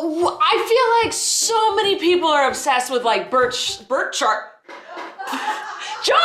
I feel like so many people are obsessed with like birth chart. Joy!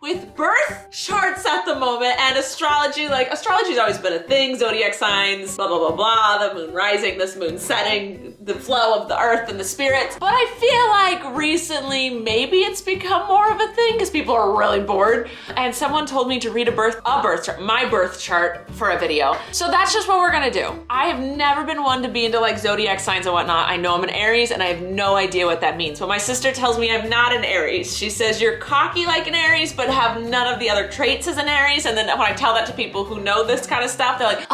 With birth charts at the moment and astrology, like astrology's always been a thing, zodiac signs, blah, blah, blah, blah, the moon rising, this moon setting, the flow of the earth and the spirits. But I feel like recently, maybe it's become more of a thing because people are really bored. And someone told me to read my birth chart for a video. So that's just what we're gonna do. I have never been one to be into like zodiac signs and whatnot. I know I'm an Aries and I have no idea what that means. But my sister tells me I'm not an Aries. She says you're cocky like an Aries, but have none of the other traits as an Aries. And then when I tell that to people who know this kind of stuff, they're like,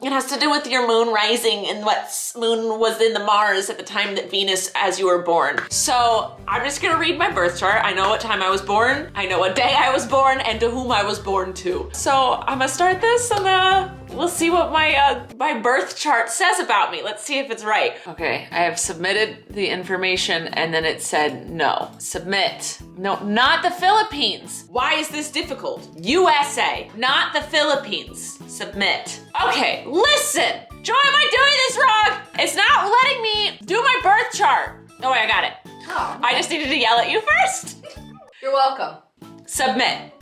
it has to do with your moon rising and what moon was in the Mars at the time that Venus as you were born. So I'm just gonna read my birth chart. I know what time I was born, I know what day I was born, and to whom I was born to. So I'm gonna start this and we'll see what my birth chart says about me. Let's see if it's right. Okay, I have submitted the information and then it said no. Submit. No, not the Philippines. Why is this difficult? USA, not the Philippines. Submit. Okay, listen. Joy, am I doing this wrong? It's not letting me do my birth chart. Oh wait, I got it. Oh, okay. I just needed to yell at you first. You're welcome. Submit.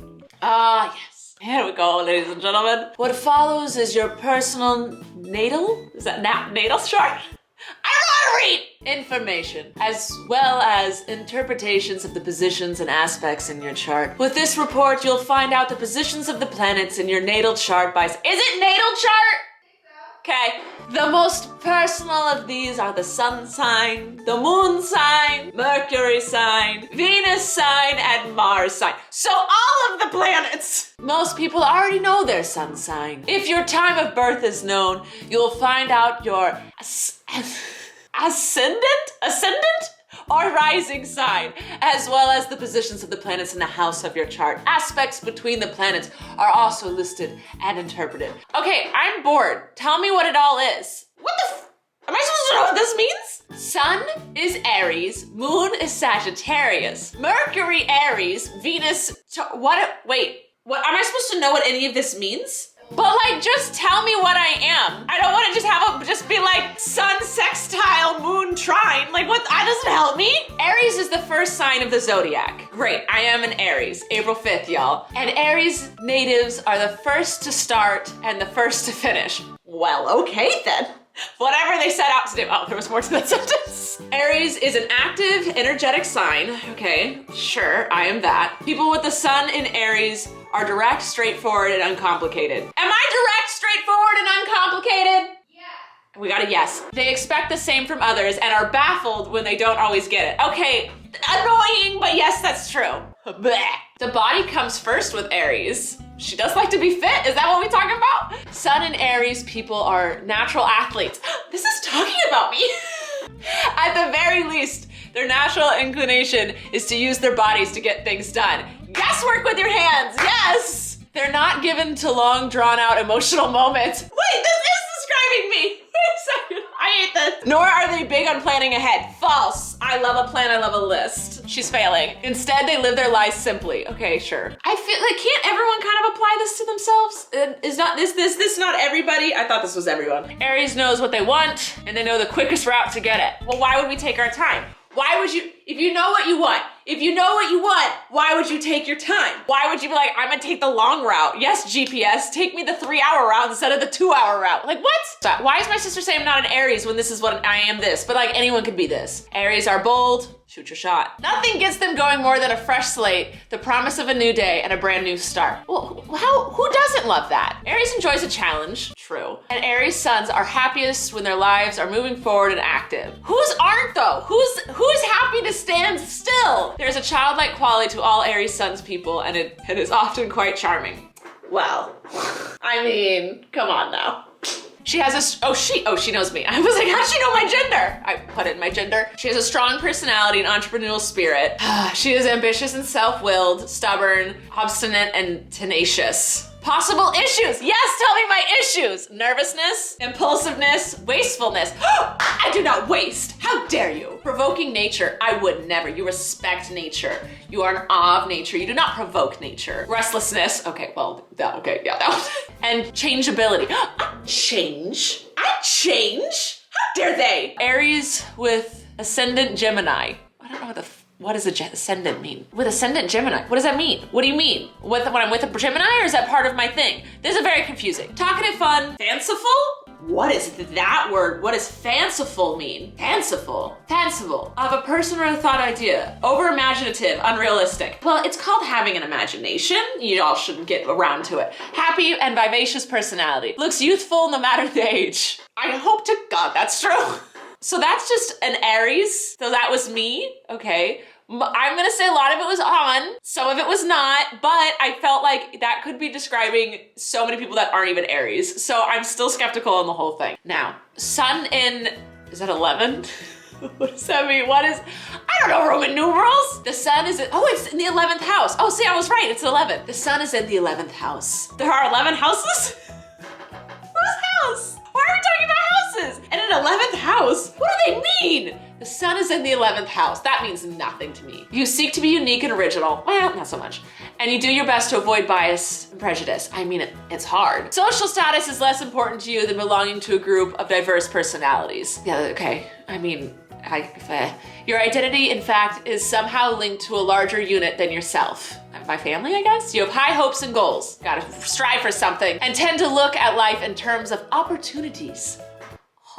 Yes. Here we go, ladies and gentlemen. What follows is your personal natal? Is that natal chart? I don't want to read information, as well as interpretations of the positions and aspects in your chart. With this report, you'll find out the positions of the planets in your natal chart by... Is it natal chart? Okay. The most personal of these are the sun sign, the moon sign, Mercury sign, Venus sign, and Mars sign. So all of the planets. Most people already know their sun sign. If your time of birth is known, you'll find out your ascendant or rising sign, as well as the positions of the planets in the house of your chart. Aspects between the planets are also listed and interpreted. Okay, I'm bored. Tell me what it all is. What the am I supposed to know what this means? Sun is Aries, moon is Sagittarius, Mercury Aries, Venus, what am I supposed to know what any of this means? But like, just tell me what I am. I don't want to just be like sun sextile moon trine. Like what, that doesn't help me. Aries is the first sign of the zodiac. Great, I am an Aries, April 5th, y'all. And Aries natives are the first to start and the first to finish. Well, okay then. Whatever they set out to do. Oh, there was more to that sentence. Aries is an active, energetic sign. Okay, sure, I am that. People with the sun in Aries are direct, straightforward, and uncomplicated. Am I direct, straightforward, and uncomplicated? Yeah. We got a yes. They expect the same from others and are baffled when they don't always get it. Okay, annoying, but yes, that's true. Blech. The body comes first with Aries. She does like to be fit. Is that what we're talking about? Sun and Aries people are natural athletes. This is talking about me. At the very least, their natural inclination is to use their bodies to get things done. Yes, work with your hands, yes! They're not given to long, drawn-out emotional moments. Wait, this is describing me. Wait a second, I hate this. Nor are they big on planning ahead. False. I love a plan, I love a list. She's failing. Instead, they live their lives simply. Okay, sure. I feel like, can't everyone kind of apply this to themselves? Is not this not everybody? I thought this was everyone. Aries knows what they want, and they know the quickest route to get it. Well, why would we take our time? Why would you, if you know what you want, why would you take your time? Why would you be like, I'm gonna take the long route? Yes, GPS, take me the 3-hour route instead of the 2-hour route. Like, what? Why is my sister saying I'm not an Aries when this is what I am this? But like, anyone could be this. Aries are bold, shoot your shot. Nothing gets them going more than a fresh slate, the promise of a new day, and a brand new start. Well, who doesn't love that? Aries enjoys a challenge, true. And Aries suns are happiest when their lives are moving forward and active. Whose aren't though? Who's happy to stand still? There's a childlike quality to all Aries suns people, and it is often quite charming. Well, I mean, come on now. She has she knows me. I was like, how'd she know my gender? I put in my gender. She has a strong personality and entrepreneurial spirit. She is ambitious and self-willed, stubborn, obstinate, and tenacious. Possible issues. Yes, tell me my issues. Nervousness, impulsiveness, wastefulness. I do not waste. How dare you? Provoking nature. I would never. You respect nature. You are in awe of nature. You do not provoke nature. Restlessness. Okay, well, that one. And changeability. I change. How dare they? Aries with ascendant Gemini. I don't know what does ascendant mean? With ascendant Gemini, what does that mean? What do you mean? When I'm with a Gemini, or is that part of my thing? This is very confusing. Talkative, fun, fanciful? What is that word? What does fanciful mean? Fanciful. Fanciful. Of a person or a thought idea. Over imaginative, unrealistic. Well, it's called having an imagination. You all shouldn't get around to it. Happy and vivacious personality. Looks youthful no matter the age. I hope to God that's true. So that's just an Aries. So that was me, okay. I'm gonna say a lot of it was on, some of it was not, but I felt like that could be describing so many people that aren't even Aries. So I'm still skeptical on the whole thing. Now, sun in, is that 11? What does that mean? What is, I don't know Roman numerals. The sun is, it's in the 11th house. Oh, see, I was right, it's 11. The sun is in the 11th house. There are 11 houses? Whose house? Why are we talking about houses? And an 11th house? What do they mean? The sun is in the 11th house. That means nothing to me. You seek to be unique and original. Well, not so much. And you do your best to avoid bias and prejudice. I mean, it's hard. Social status is less important to you than belonging to a group of diverse personalities. Yeah, okay. I mean, your identity, in fact, is somehow linked to a larger unit than yourself. My family, I guess? You have high hopes and goals. Gotta strive for something and tend to look at life in terms of opportunities.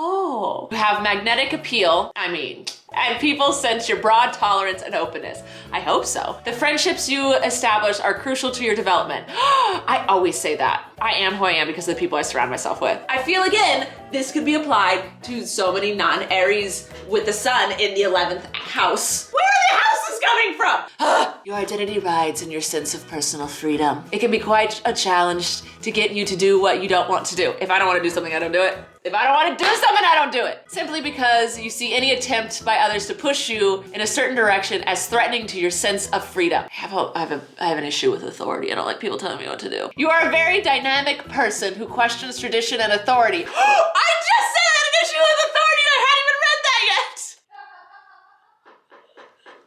Oh. You have magnetic appeal, and people sense your broad tolerance and openness. I hope so. The friendships you establish are crucial to your development. I always say that. I am who I am because of the people I surround myself with. I feel, again, this could be applied to so many non-Aries with the sun in the 11th house. Where are the houses coming from? Your identity rides in your sense of personal freedom. It can be quite a challenge to get you to do what you don't want to do. If I don't want to do something, I don't do it. If I don't want to do something, I don't do it. Simply because you see any attempt by others to push you in a certain direction as threatening to your sense of freedom. I have an issue with authority. I don't like people telling me what to do. You are a very dynamic person who questions tradition and authority. I just said an issue with authority and I hadn't even read that yet.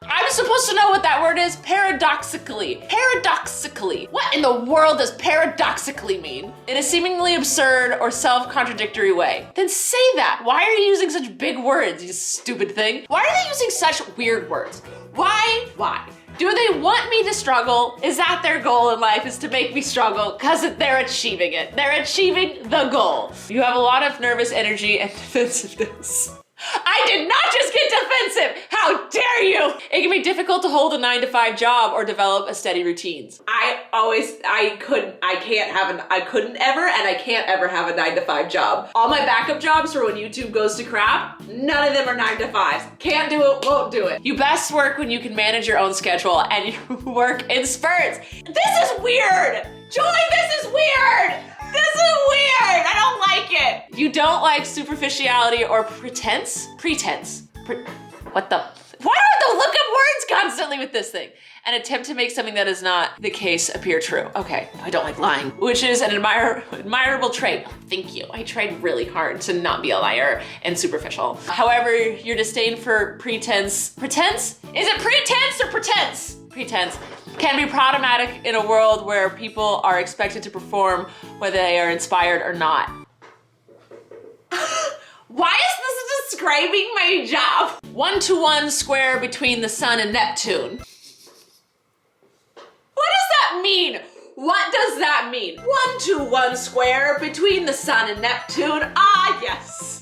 I'm supposed to know what that word is. Paradoxically. Paradoxically. What in the world does paradoxically mean? In a seemingly absurd or self-contradictory way. Then say that. Why are you using such big words, you stupid thing? Why are they using such weird words? Why? Do they want me to struggle? Is that their goal in life, is to make me struggle? Because they're achieving it. They're achieving the goal. You have a lot of nervous energy and defensiveness. I did not just get defensive. How dare you? It can be difficult to hold a 9-to-5 job or develop a steady routines. I couldn't ever, and I can't ever have a 9-to-5 job. All my backup jobs for when YouTube goes to crap, none of them are 9-to-5s. Can't do it, won't do it. You best work when you can manage your own schedule and you work in spurts. This is weird. Joy, this is weird. This is weird. I don't like it. You don't like superficiality or pretense? What the? Why do I have to look up words constantly with this thing? An attempt to make something that is not the case appear true. Okay, I don't like lying, which is an admirable trait. Thank you. I tried really hard to not be a liar and superficial. However, your disdain for pretense. Is it pretense or pretense? Pretense can be problematic in a world where people are expected to perform whether they are inspired or not. Why is this describing my job? 1-to-1 square between the sun and Neptune. What does that mean? What does that mean? 1-to-1 square between the sun and Neptune. Ah, yes.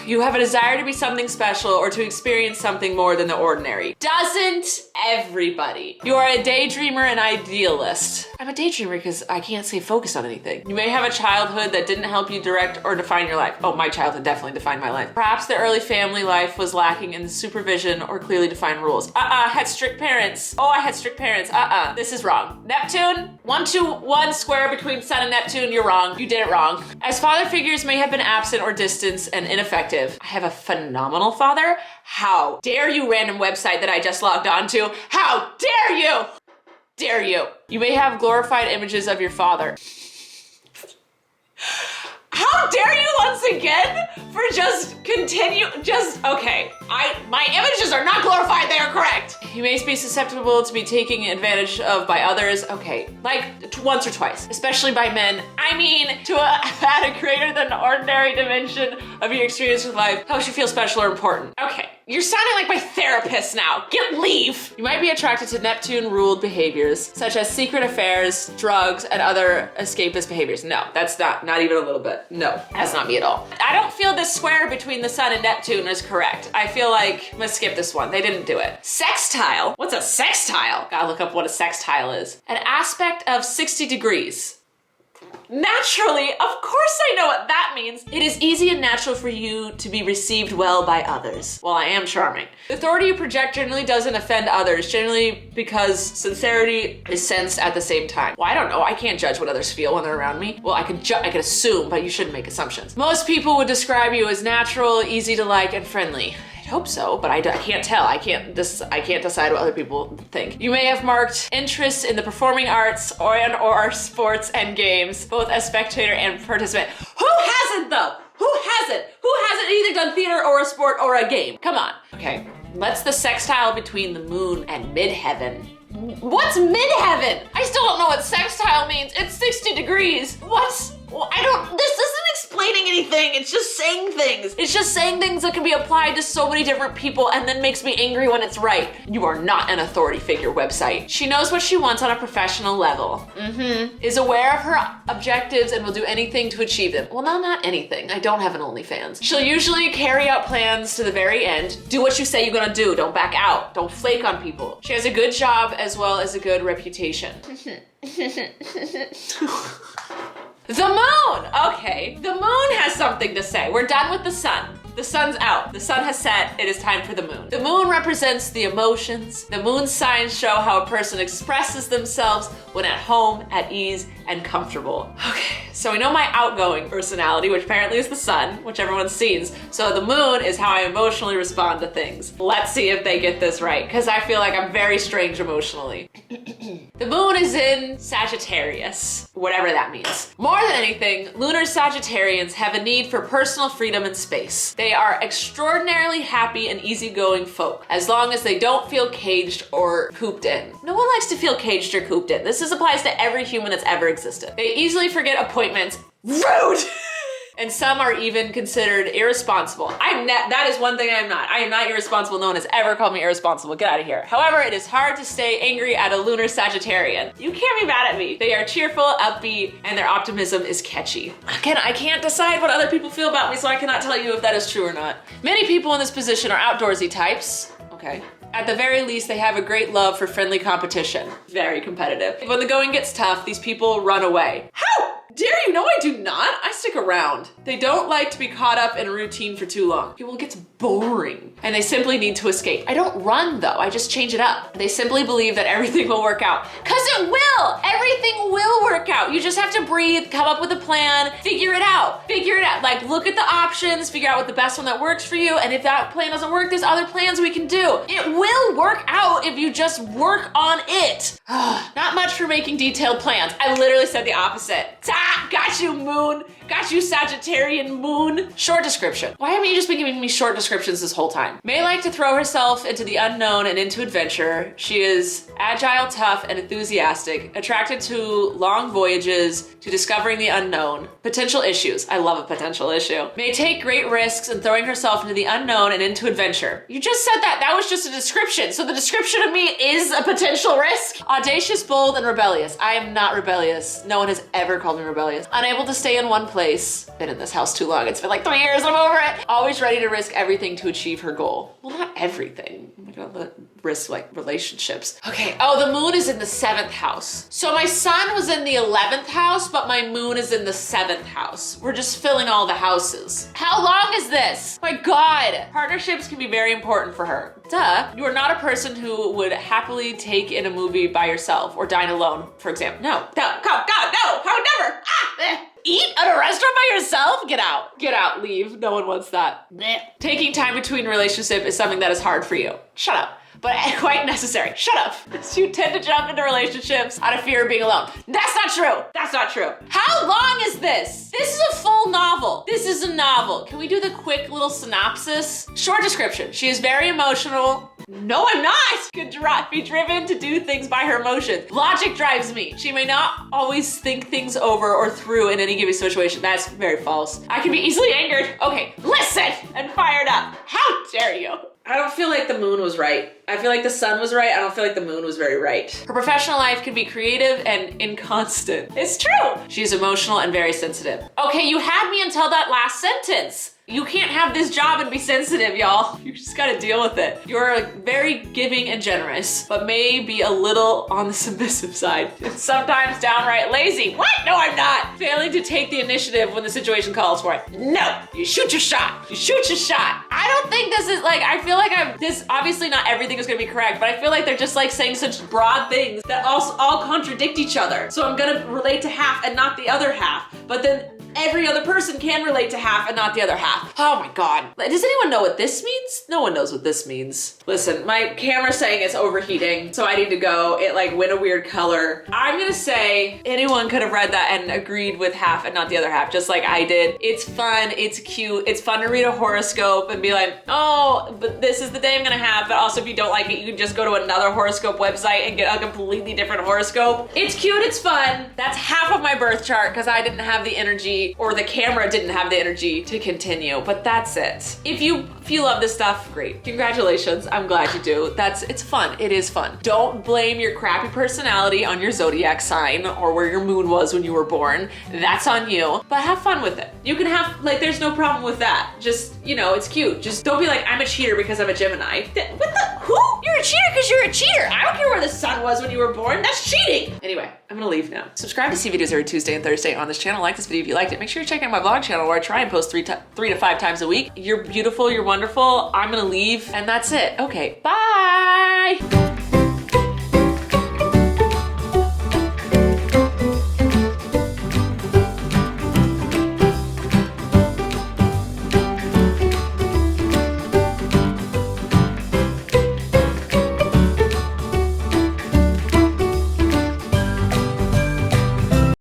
You have a desire to be something special or to experience something more than the ordinary. Doesn't everybody? You are a daydreamer and idealist. I'm a daydreamer because I can't stay focused on anything. You may have a childhood that didn't help you direct or define your life. Oh, my childhood definitely defined my life. Perhaps the early family life was lacking in supervision or clearly defined rules. Had strict parents. Oh, I had strict parents. This is wrong. Neptune, 1-to-1 square between sun and Neptune. You're wrong. You did it wrong. As father figures may have been absent or distant and ineffective. I have a phenomenal father. How dare you, random website that I just logged on to? How dare you? Dare you? You may have glorified images of your father. How dare you once again for okay. My images are not glorified, they are correct. You may be susceptible to be taken advantage of by others. Okay, like once or twice, especially by men. I mean, to add a greater than ordinary dimension of your experience with life, helps you feel special or important. Okay, you're sounding like my therapist now. Leave. You might be attracted to Neptune-ruled behaviors, such as secret affairs, drugs, and other escapist behaviors. No, that's not even a little bit. No, that's not me at all. I don't feel this square between the sun and Neptune is correct. I feel like I'm gonna skip this one. They didn't do it. Sextile. What's a sextile? Gotta look up what a sextile is. An aspect of 60 degrees. Naturally, of course I know what that means. It is easy and natural for you to be received well by others. Well, I am charming. The authority you project generally doesn't offend others, generally because sincerity is sensed at the same time. Well, I don't know. I can't judge what others feel when they're around me. Well, I can assume, but you shouldn't make assumptions. Most people would describe you as natural, easy to like, and friendly. I hope so, but I can't tell. I can't decide what other people think. You may have marked interest in the performing arts or sports and games, both as spectator and participant. Who hasn't though? Who hasn't? Who hasn't either done theater or a sport or a game? Come on. Okay, what's the sextile between the moon and midheaven? What's midheaven? I still don't know what sextile means. It's 60 degrees. What? Well, this isn't explaining anything. It's just saying things. It's just saying things that can be applied to so many different people and then makes me angry when it's right. You are not an authority figure website. She knows what she wants on a professional level. Is aware of her objectives and will do anything to achieve them. Well, no, not anything. I don't have an OnlyFans. She'll usually carry out plans to the very end. Do what you say you're gonna do. Don't back out. Don't flake on people. She has a good job as well as a good reputation. The moon! Okay, the moon has something to say. We're done with the sun. The sun's out. The sun has set. It is time for the moon. The moon represents the emotions. The moon signs show how a person expresses themselves when at home, at ease, and comfortable. Okay, so we know my outgoing personality, which apparently is the sun, which everyone sees. So the moon is how I emotionally respond to things. Let's see if they get this right, because I feel like I'm very strange emotionally. The moon is in Sagittarius, whatever that means. More than anything, lunar Sagittarians have a need for personal freedom and space. They are extraordinarily happy and easygoing folk, as long as they don't feel caged or cooped in. No one likes to feel caged or cooped in. This applies to every human that's ever existed. They easily forget appointments. Rude! And some are even considered irresponsible. That is one thing I am not. I am not irresponsible. No one has ever called me irresponsible. Get out of here. However, it is hard to stay angry at a lunar Sagittarian. You can't be mad at me. They are cheerful, upbeat, and their optimism is catchy. Again, I can't decide what other people feel about me, so I cannot tell you if that is true or not. Many people in this position are outdoorsy types. Okay. At the very least, they have a great love for friendly competition. Very competitive. When the going gets tough, these people run away. How dare you? No, I do not. I stick around. They don't like to be caught up in a routine for too long. People gets boring and they simply need to escape. I don't run though. I just change it up. They simply believe that everything will work out. Cause it will. Everything will work out. You just have to breathe, come up with a plan, figure it out. Figure it out. Like look at the options, figure out what the best one that works for you. And if that plan doesn't work, there's other plans we can do. It will work out if you just work on it. Not much for making detailed plans. I literally said the opposite. Got you, moon. Got you, Sagittarian moon. Short description. Why haven't you just been giving me short descriptions this whole time? May like to throw herself into the unknown and into adventure. She is agile, tough, and enthusiastic, attracted to long voyages, to discovering the unknown. Potential issues. I love a potential issue. May take great risks in throwing herself into the unknown and into adventure. You just said that. That was just a description. So the description of me is a potential risk. Audacious, bold, and rebellious. I am not rebellious. No one has ever called me rebellious. Unable to stay in one place. Been in this house too long. It's been like 3 years. I'm over it. Always ready to risk everything to achieve her goal. Well, not everything. I'm not gonna risk like relationships. Okay. Oh, the moon is in the 7th house. So my sun was in the 11th house, but my moon is in the 7th house. We're just filling all the houses. How long is this? My God. Partnerships can be very important for her. Duh. You are not a person who would happily take in a movie by yourself or dine alone, for example. No. No. God, no. How never. Eat at a restaurant by yourself? Get out. Get out. Leave. No one wants that. Taking time between relationship is something that is hard for you. Shut up. but quite necessary. Shut up. You tend to jump into relationships out of fear of being alone. That's not true. That's not true. How long is this? This is a full novel. This is a novel. Can we do the quick little synopsis? Short description. She is very emotional. No, I'm not. Could be driven to do things by her emotions. Logic drives me. She may not always think things over or through in any given situation. That's very false. I can be easily angered. Okay, listen and fired up. How dare you? I don't feel like the moon was right. I feel like the sun was right. I don't feel like the moon was very right. Her professional life can be creative and inconstant. It's true. She's emotional and very sensitive. Okay, you had me until that last sentence. You can't have this job and be sensitive, y'all. You just gotta deal with it. You're very giving and generous, but may be a little on the submissive side. And sometimes downright lazy. What? No, I'm not. Failing to take the initiative when the situation calls for it. No, you shoot your shot. You shoot your shot. I don't think this is like, I feel like obviously not everything is gonna be correct, but I feel like they're just like saying such broad things that also all contradict each other. So I'm gonna relate to half and not the other half. But then every other person can relate to half and not the other half. Oh my God. Does anyone know what this means? No one knows what this means. Listen, my camera's saying it's overheating, so I need to go. It like went a weird color. I'm gonna say anyone could have read that and agreed with half and not the other half, just like I did. It's fun, it's cute, it's fun to read a horoscope and be like, oh, but this is the day I'm gonna have, but also if you don't like it, you can just go to another horoscope website and get a completely different horoscope. It's cute, it's fun. That's half of my birth chart because I didn't have the energy or the camera didn't have the energy to continue, but that's it. If you love this stuff, great. Congratulations, I'm glad you do. It's fun, it is fun. Don't blame your crappy personality on your zodiac sign or where your moon was when you were born. That's on you, but have fun with it. You can have, like, there's no problem with that. Just, you know, it's cute. Just don't be like, I'm a cheater because I'm a Gemini. Who? You're a cheater because you're a cheater. I don't care where the sun was when you were born. That's cheating. Anyway, I'm gonna leave now. Subscribe to see videos every Tuesday and Thursday on this channel. Like this video if you liked it. Make sure you're checking out my vlog channel where I try and post 3 to 5 times a week. You're beautiful, you're wonderful. I'm gonna leave and that's it. Okay, bye.